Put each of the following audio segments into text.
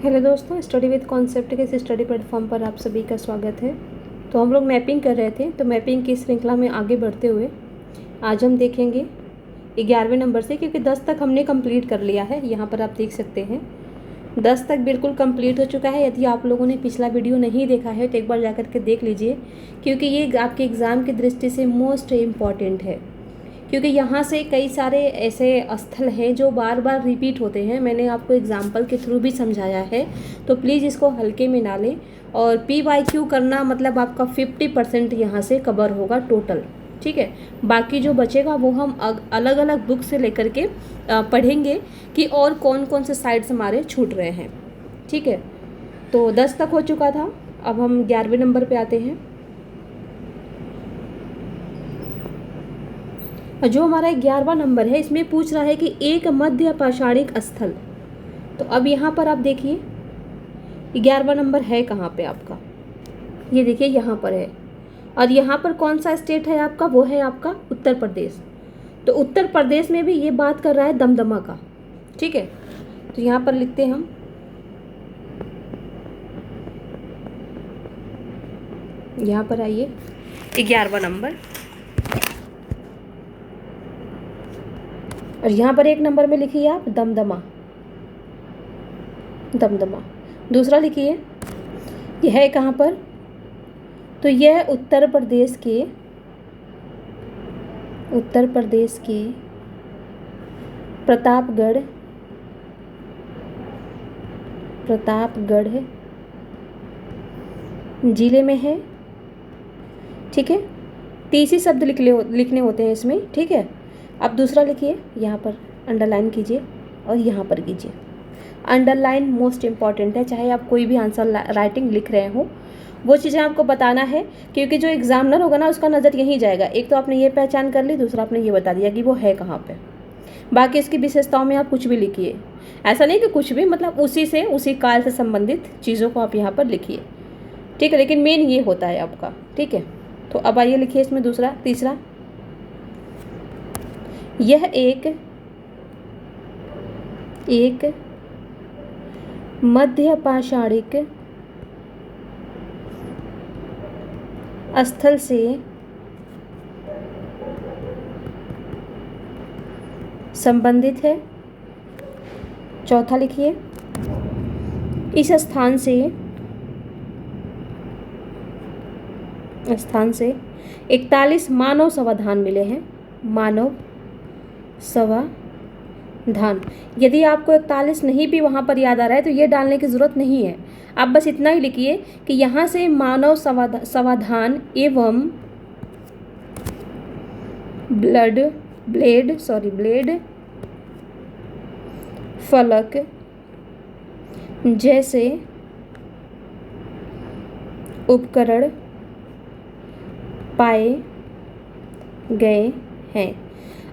Hello दोस्तों, study with concept के इस स्टडी प्लेटफॉर्म पर आप सभी का स्वागत है। तो हम लोग मैपिंग कर रहे थे, तो मैपिंग की श्रृंखला में आगे बढ़ते हुए आज हम देखेंगे 11वें नंबर से, क्योंकि 10 तक हमने कंप्लीट कर लिया है। यहाँ पर आप देख सकते हैं 10 तक बिल्कुल कंप्लीट हो चुका है। यदि आप लोगों ने पिछला वीडियो नहीं देखा है तो एक बार जाकर के देख लीजिए, क्योंकि ये आपके एग्ज़ाम की दृष्टि से मोस्ट इम्पॉर्टेंट है। क्योंकि यहाँ से कई सारे ऐसे स्थल हैं जो बार बार रिपीट होते हैं। मैंने आपको एग्जाम्पल के थ्रू भी समझाया है, तो प्लीज़ इसको हल्के में ना लें। और PYQ करना मतलब आपका 50% यहाँ से कवर होगा टोटल, ठीक है। बाकी जो बचेगा वो हम अलग अलग बुक से लेकर के पढ़ेंगे कि और कौन कौन से साइड्स हमारे छूट रहे हैं, ठीक है। तो 10 तक हो चुका था, अब हम 11वें नंबर पे आते हैं। जो हमारा 11वां नंबर है, इसमें पूछ रहा है कि एक मध्य पाषाणिक स्थल। तो अब यहाँ पर आप देखिए 11वां नंबर है कहाँ पे आपका, ये देखिए यहाँ पर है। और यहाँ पर कौन सा स्टेट है आपका, वो है आपका उत्तर प्रदेश। तो उत्तर प्रदेश में भी ये बात कर रहा है दमदमा का, ठीक है। तो यहाँ पर लिखते हैं हम यहाँ पर आइए 11वां नंबर, और यहाँ पर एक नंबर में लिखिए आप दमदमा। दमदमा दूसरा लिखिए, यह है कहाँ पर, तो यह उत्तर प्रदेश के प्रतापगढ़ जिले में है, ठीक है। 30 ही शब्द लिखने होते हैं इसमें, ठीक है। अब दूसरा लिखिए, यहाँ पर अंडरलाइन कीजिए और यहाँ पर कीजिए। अंडरलाइन मोस्ट इम्पॉर्टेंट है, चाहे आप कोई भी आंसर राइटिंग लिख रहे हो, वो चीज़ें आपको बताना है, क्योंकि जो एग्जामिनर होगा ना उसका नज़र यहीं जाएगा। एक तो आपने ये पहचान कर ली, दूसरा आपने ये बता दिया कि वो है कहाँ पे। बाकी इसकी विशेषताओं में आप कुछ भी लिखिए, ऐसा नहीं कि कुछ भी, मतलब उसी काल से संबंधित चीज़ों को आप यहाँ पर लिखिए, ठीक है। लेकिन मेन ये होता है आपका, ठीक है। तो अब आइए लिखिए इसमें तीसरा, यह एक मध्य पाषाणिक स्थल से संबंधित है। चौथा लिखिए, इस स्थान से 41 मानव समाधान मिले हैं। मानव समाधान, यदि आपको 41 नहीं भी वहाँ पर याद आ रहा है तो ये डालने की ज़रूरत नहीं है। आप बस इतना ही लिखिए कि यहाँ से मानव समाधान एवं ब्लेड फलक जैसे उपकरण पाए गए हैं।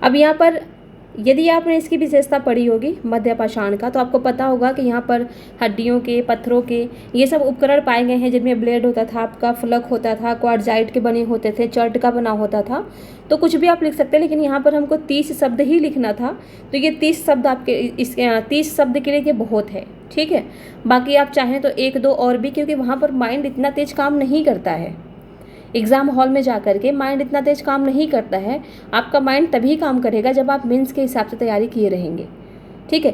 अब यहाँ पर यदि आपने इसकी विशेषता पढ़ी होगी मध्य पाषाण का, तो आपको पता होगा कि यहाँ पर हड्डियों के, पत्थरों के ये सब उपकरण पाए गए हैं, जिनमें ब्लेड होता था, आपका फलक होता था, क्वार्टजाइट के बने होते थे, चर्ट का बना होता था। तो कुछ भी आप लिख सकते हैं, लेकिन यहाँ पर हमको 30 शब्द ही लिखना था। तो ये 30 शब्द आपके इसके 30 शब्द के लिए ये बहुत है, ठीक है। बाकी आप चाहें तो 1-2 और भी, क्योंकि वहाँ पर माइंड इतना तेज काम नहीं करता है। एग्ज़ाम हॉल में जा कर के माइंड इतना तेज काम नहीं करता है। आपका माइंड तभी काम करेगा जब आप मेंस के हिसाब से तैयारी किए रहेंगे, ठीक है।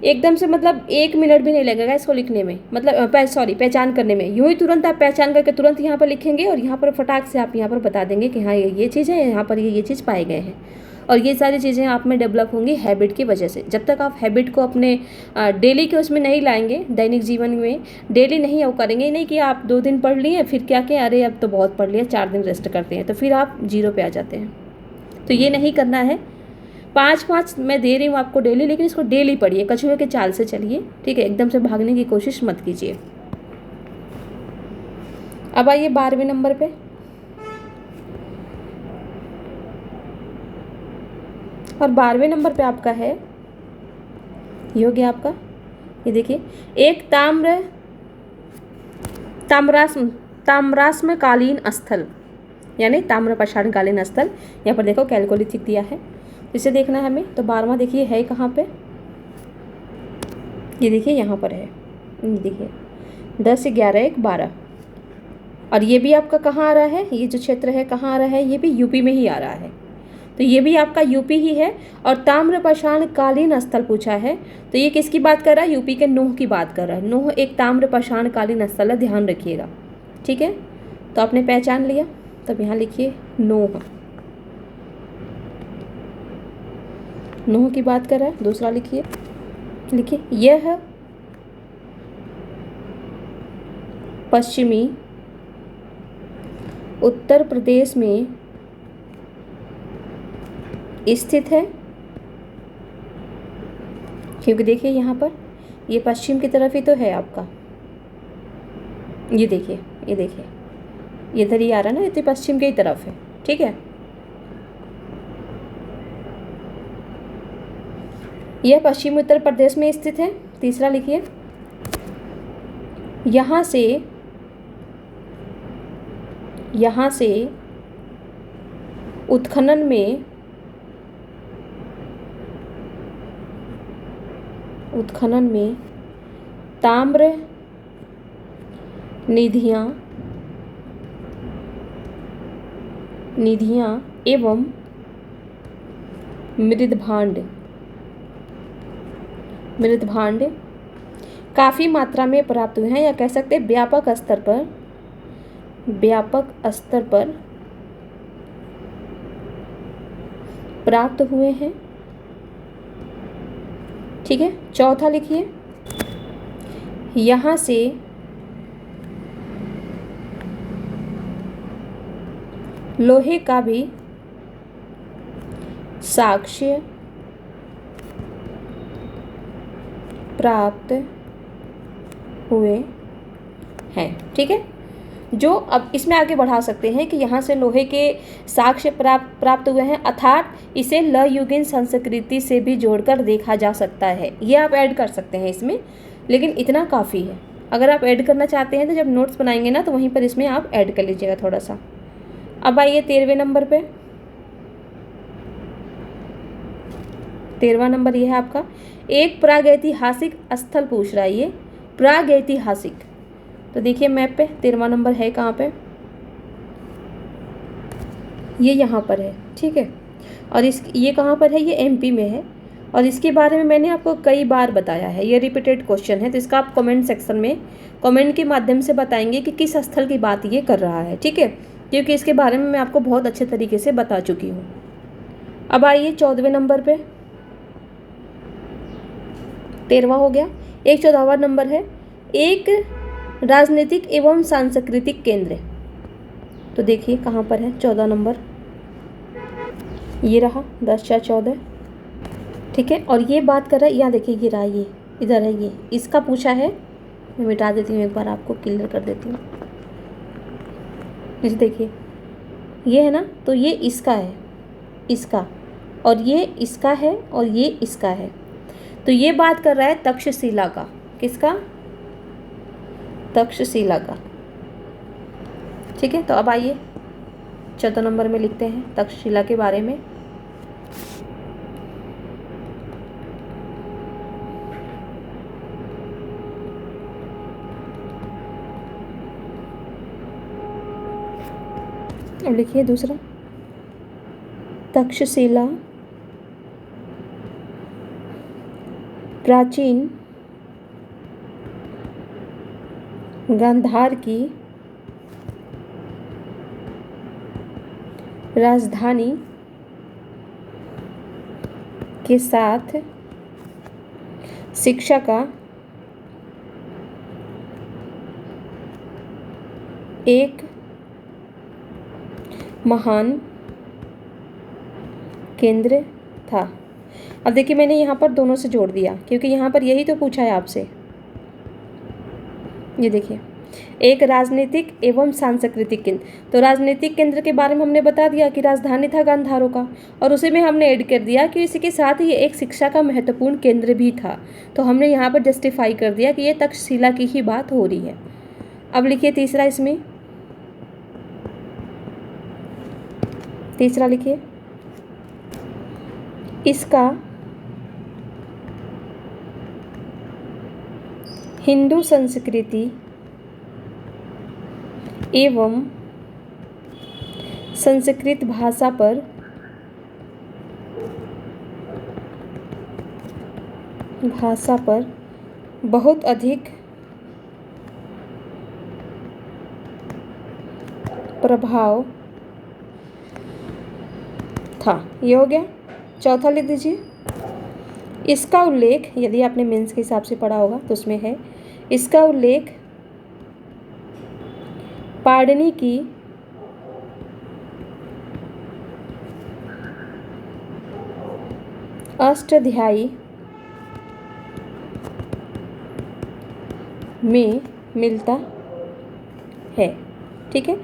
एकदम से मतलब 1 मिनट भी नहीं लगेगा इसको लिखने में, मतलब पहचान करने में। यूँ ही तुरंत आप पहचान करके तुरंत यहाँ पर लिखेंगे और यहाँ पर फटाक से आप यहाँ पर बता देंगे कि हाँ ये चीज़ है, यहाँ पर ये चीज़ पाए गए हैं। और ये सारी चीज़ें आप में डेवलप होंगी हैबिट की वजह से। जब तक आप हैबिट को अपने डेली के उसमें नहीं लाएंगे, दैनिक जीवन में डेली नहीं वो करेंगे, नहीं कि आप 2 दिन पढ़ लिए फिर क्या कि अरे अब तो बहुत पढ़ लिया, 4 दिन रेस्ट करते हैं, तो फिर आप 0 पे आ जाते हैं। तो ये नहीं करना है। 5-5 मैं दे रही हूँ आपको डेली, लेकिन इसको डेली पढ़िए, कछुए के चाल से चलिए, ठीक है। एकदम से भागने की कोशिश मत कीजिए। अब आइए 12वें नंबर पे। और 12वें नंबर पे आपका है, ये हो गया आपका, ये देखिए, एक ताम्रपाषाणकालीन स्थल, यानी ताम्रपाषाणकालीन स्थल। यहाँ पर देखो कैलकोलिथिक दिया है, इसे देखना है हमें। तो 12वां देखिए है कहाँ पे, ये देखिए यहाँ पर है, देखिए 10, 11, 1, 12। और ये भी आपका कहाँ आ रहा है, ये जो क्षेत्र है कहाँ आ रहा है, ये भी यूपी में ही आ रहा है, तो ये भी आपका यूपी ही है। और ताम्रपाषाण कालीन स्थल पूछा है, तो ये किसकी बात कर रहा है, यूपी के नूह की बात कर रहा है। नूह एक ताम्रपाषाण कालीन स्थल है, ध्यान रखिएगा। ठीक है, तो आपने पहचान लिया, तब यहाँ लिखिए नूह, नूह की बात कर रहा है। दूसरा लिखिए, लिखिए यह पश्चिमी उत्तर प्रदेश में स्थित है, क्योंकि देखिए यहाँ पर ये पश्चिम की तरफ ही तो है आपका, ये देखिए, ये देखिए, ये इधर ही आ रहा है ना, ये तो पश्चिम की तरफ है। ठीक है, यह पश्चिम उत्तर प्रदेश में स्थित है। तीसरा लिखिए, यहाँ से उत्खनन में ताम्र निधियाँ एवं मृदभांड काफ़ी मात्रा में प्राप्त हुए हैं, या कह सकते हैं व्यापक स्तर पर प्राप्त हुए हैं। ठीक है, चौथा लिखिए, यहाँ से लोहे का भी साक्ष्य प्राप्त हुए हैं। ठीक है, जो अब इसमें आगे बढ़ा सकते हैं कि यहाँ से लोहे के साक्ष्य प्राप्त हुए हैं, अर्थात इसे लयुगीन संस्कृति से भी जोड़कर देखा जा सकता है। ये आप ऐड कर सकते हैं इसमें, लेकिन इतना काफ़ी है। अगर आप ऐड करना चाहते हैं तो जब नोट्स बनाएंगे ना, तो वहीं पर इसमें आप ऐड कर लीजिएगा थोड़ा सा। अब आइए 13वें नंबर पे, 13वां नंबर ये है आपका, एक प्रागैतिहासिक स्थल पूछ रहा है ये, प्रागैतिहासिक। तो देखिए मैप पे 13वां नंबर है कहाँ पे, ये यहाँ पर है। ठीक है, और ये कहाँ पर है, ये एमपी में है, और इसके बारे में मैंने आपको कई बार बताया है, ये रिपीटेड क्वेश्चन है। तो इसका आप कमेंट सेक्शन में कमेंट के माध्यम से बताएंगे कि किस स्थल की बात ये कर रहा है। ठीक है, क्योंकि इसके बारे में मैं आपको बहुत अच्छे तरीके से बता चुकी हूँ। अब आइए 14वें नंबर पे, 13वां हो गया, एक 14वां नंबर है, एक राजनीतिक एवं सांस्कृतिक केंद्र। तो देखिए कहाँ पर है 14 नंबर, ये रहा 10/14। ठीक है, और ये बात कर रहा है, यहाँ देखिए ये रहा, ये इधर है, ये इसका पूछा है। मैं मिटा देती हूँ, एक बार आपको क्लियर कर देती हूँ। जैसे देखिए ये है ना, तो ये इसका है, इसका, और ये इसका है, और ये इसका है। तो ये बात कर रहा है तक्षशिला का, किसका, तक्षशिला का। ठीक है, तो अब आइए 14 नंबर में लिखते हैं तक्षशिला के बारे में। अब लिखिए दूसरा, तक्षशिला प्राचीन गांधार की राजधानी के साथ शिक्षा का एक महान केंद्र था। अब देखिए मैंने यहाँ पर दोनों से जोड़ दिया, क्योंकि यहाँ पर यही तो पूछा है आपसे। ये देखिए, एक राजनीतिक एवं सांस्कृतिक केंद्र, तो राजनीतिक केंद्र के बारे में हमने बता दिया कि राजधानी था गांधारों का, और उसी में हमने ऐड कर दिया कि इसके साथ ही एक शिक्षा का महत्वपूर्ण केंद्र भी था। तो हमने यहाँ पर जस्टिफाई कर दिया कि ये तक्षशिला की ही बात हो रही है। अब लिखिए तीसरा, इसमें तीसरा लिखिए, इसका हिंदू संस्कृति एवं संस्कृत भाषा पर बहुत अधिक प्रभाव था। ये हो गया। चौथा लिख दीजिए। इसका उल्लेख, यदि आपने मेंस के हिसाब से पढ़ा होगा तो उसमें है, इसका उल्लेख पाणिनि की अष्टाध्यायी में मिलता है। ठीक है,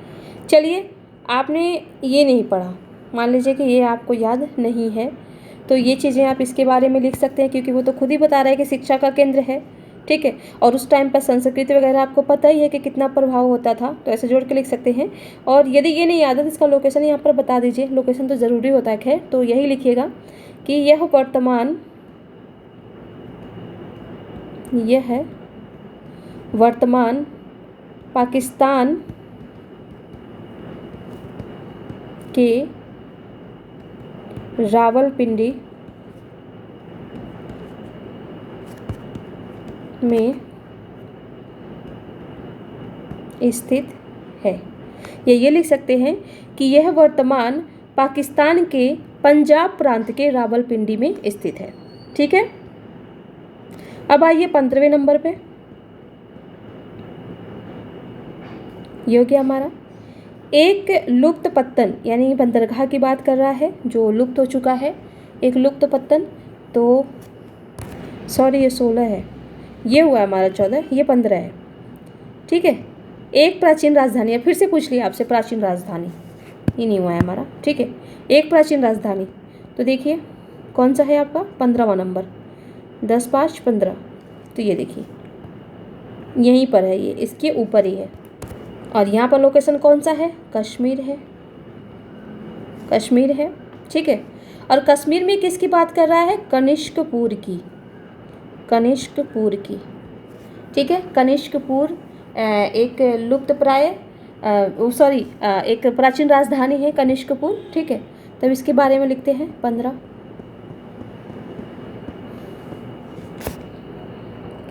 चलिए, आपने ये नहीं पढ़ा, मान लीजिए कि ये आपको याद नहीं है, तो ये चीज़ें आप इसके बारे में लिख सकते हैं, क्योंकि वो तो खुद ही बता रहा है कि शिक्षा का केंद्र है। ठीक है, और उस टाइम पर संस्कृत वगैरह आपको पता ही है कि कितना प्रभाव होता था, तो ऐसे जोड़ के लिख सकते हैं। और यदि ये नहीं याद है तो इसका लोकेशन यहाँ पर बता दीजिए। लोकेशन तो ज़रूरी होता है, खैर, तो यही लिखिएगा कि यह वर्तमान पाकिस्तान के रावलपिंडी में स्थित है। ये लिख सकते हैं कि यह वर्तमान पाकिस्तान के पंजाब प्रांत के रावलपिंडी में स्थित है। ठीक है, अब आइए 15वें नंबर पे। ये हो गया हमारा। एक लुप्त पत्तन, यानी बंदरगाह की बात कर रहा है जो लुप्त हो चुका है। एक लुप्त पत्तन, तो सॉरी ये 16 है, ये हुआ हमारा 14, ये 15 है। ठीक है, एक प्राचीन राजधानी, या फिर से पूछ लिया आपसे प्राचीन राजधानी, ये नहीं हुआ है हमारा। ठीक है, एक प्राचीन राजधानी, तो देखिए कौन सा है आपका 15वां नंबर, 10, 5, 15। तो ये देखिए यहीं पर है, ये इसके ऊपर ही है। और यहाँ पर लोकेशन कौन सा है, कश्मीर है, कश्मीर है। ठीक है, और कश्मीर में किसकी बात कर रहा है, कनिष्कपुर की, कनिष्कपुर की। ठीक है, कनिष्कपुर एक लुप्त प्राय एक प्राचीन राजधानी है कनिष्कपुर। ठीक है, तब इसके बारे में लिखते हैं 15।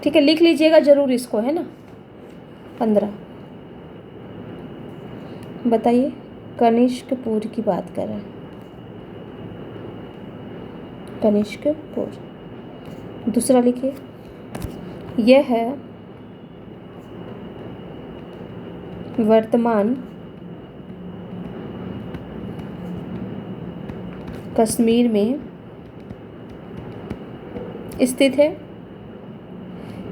ठीक है, लिख लीजिएगा जरूर इसको, है ना। 15 बताइए, कनिष्कपुर की बात कर रहा है, कनिष्कपुर। दूसरा लिखिए, यह है वर्तमान कश्मीर में स्थित है।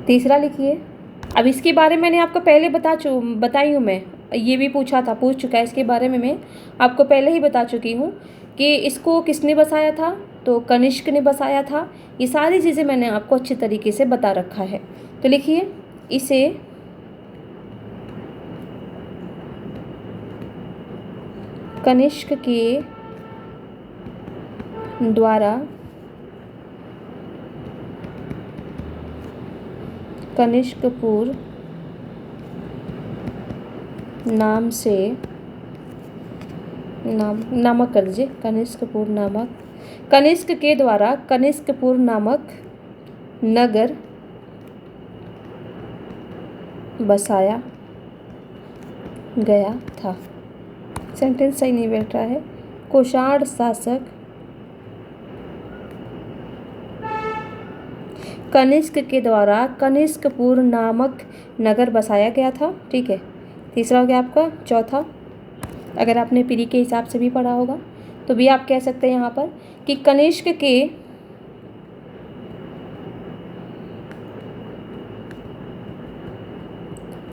तीसरा लिखिए, अब इसके बारे में मैंने आपको पहले बताई हूँ, मैं ये भी पूछ चुका है, इसके बारे में मैं आपको पहले ही बता चुकी हूँ कि इसको किसने बसाया था, तो कनिष्क ने बसाया था। ये सारी चीज़ें मैंने आपको अच्छे तरीके से बता रखा है। तो लिखिए, इसे कनिष्क के द्वारा कनिष्कपुर नाम से नामक कर दीजिए, कनिष्कपुर नामक, कनिष्क के द्वारा कनिष्कपुर नामक नगर बसाया गया था। सेंटेंस सही नहीं बैठ रहा है। कुषाण शासक कनिष्क के द्वारा कनिष्कपुर नामक नगर बसाया गया था। ठीक है, तीसरा हो गया आपका। चौथा, अगर आपने पीढ़ी के हिसाब से भी पढ़ा होगा तो भी आप कह सकते हैं यहाँ पर कि कनिष्क के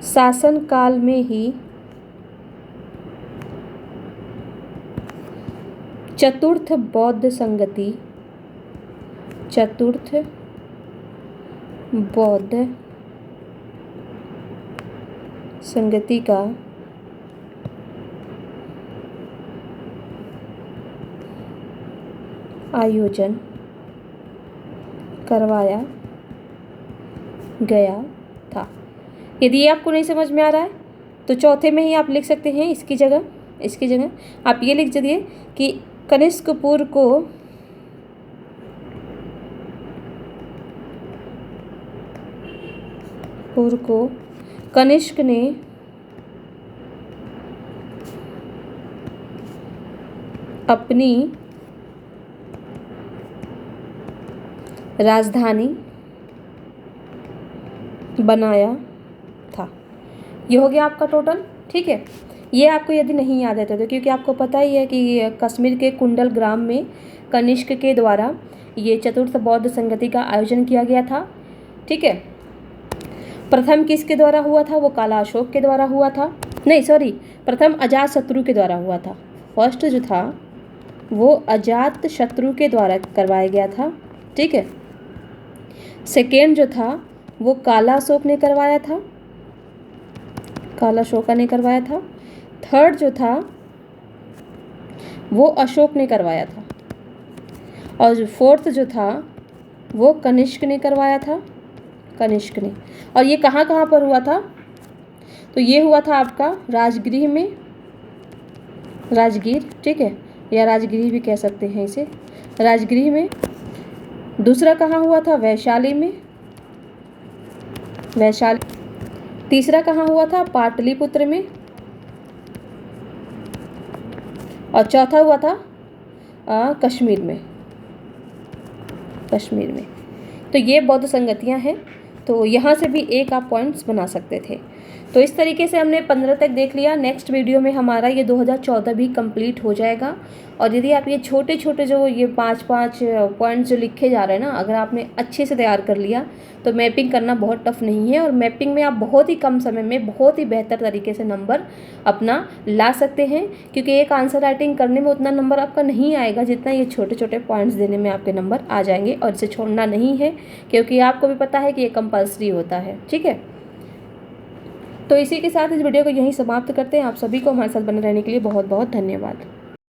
शासन काल में ही चतुर्थ बौद्ध संगति का आयोजन करवाया गया था। यदि ये आपको नहीं समझ में आ रहा है तो चौथे में ही आप लिख सकते हैं इसकी जगह आप ये लिख दीजिए कि कनिष्कपुर को कनिष्क ने अपनी राजधानी बनाया था। ये हो गया आपका टोटल, ठीक है। ये आपको यदि नहीं याद है तो क्योंकि आपको पता ही है कि कश्मीर के कुंडल ग्राम में कनिष्क के द्वारा ये चतुर्थ बौद्ध संगति का आयोजन किया गया था, ठीक है। प्रथम किसके द्वारा हुआ था? वो काला अशोक के द्वारा हुआ था, नहीं सॉरी, प्रथम अजातशत्रु के द्वारा हुआ था। फर्स्ट जो था वो अजातशत्रु के द्वारा करवाया गया था, ठीक है। सेकेंड जो था वो काला अशोक ने करवाया था, काला अशोका ने करवाया था। थर्ड जो था वो अशोक ने करवाया था, और जो फोर्थ जो था वो कनिष्क ने करवाया था, कनिष्क ने। और ये कहाँ कहाँ पर हुआ था? तो ये हुआ था आपका राजगृह में, राजगीर, ठीक है, या राजगृह भी कह सकते हैं इसे, राजगृह में। दूसरा कहाँ हुआ था? वैशाली में, वैशाली। तीसरा कहाँ हुआ था? पाटलिपुत्र में। और चौथा हुआ था कश्मीर में, कश्मीर में। तो ये बौद्ध संगतियाँ हैं, तो यहाँ से भी एक आप पॉइंट्स बना सकते थे। तो इस तरीके से हमने 15 तक देख लिया। नेक्स्ट वीडियो में हमारा ये 2014 भी कंप्लीट हो जाएगा। और यदि आप ये छोटे छोटे जो ये 5-5 पॉइंट्स जो लिखे जा रहे हैं ना, अगर आपने अच्छे से तैयार कर लिया तो मैपिंग करना बहुत टफ नहीं है, और मैपिंग में आप बहुत ही कम समय में बहुत ही बेहतर तरीके से नंबर अपना ला सकते हैं। क्योंकि एक आंसर राइटिंग करने में उतना नंबर आपका नहीं आएगा जितना ये छोटे छोटे पॉइंट्स देने में आपके नंबर आ जाएंगे। और इसे छोड़ना नहीं है, क्योंकि आपको भी पता है कि ये कंपल्सरी होता है, ठीक है। तो इसी के साथ इस वीडियो को यहीं समाप्त करते हैं। आप सभी को हमारे साथ बने रहने के लिए बहुत बहुत धन्यवाद।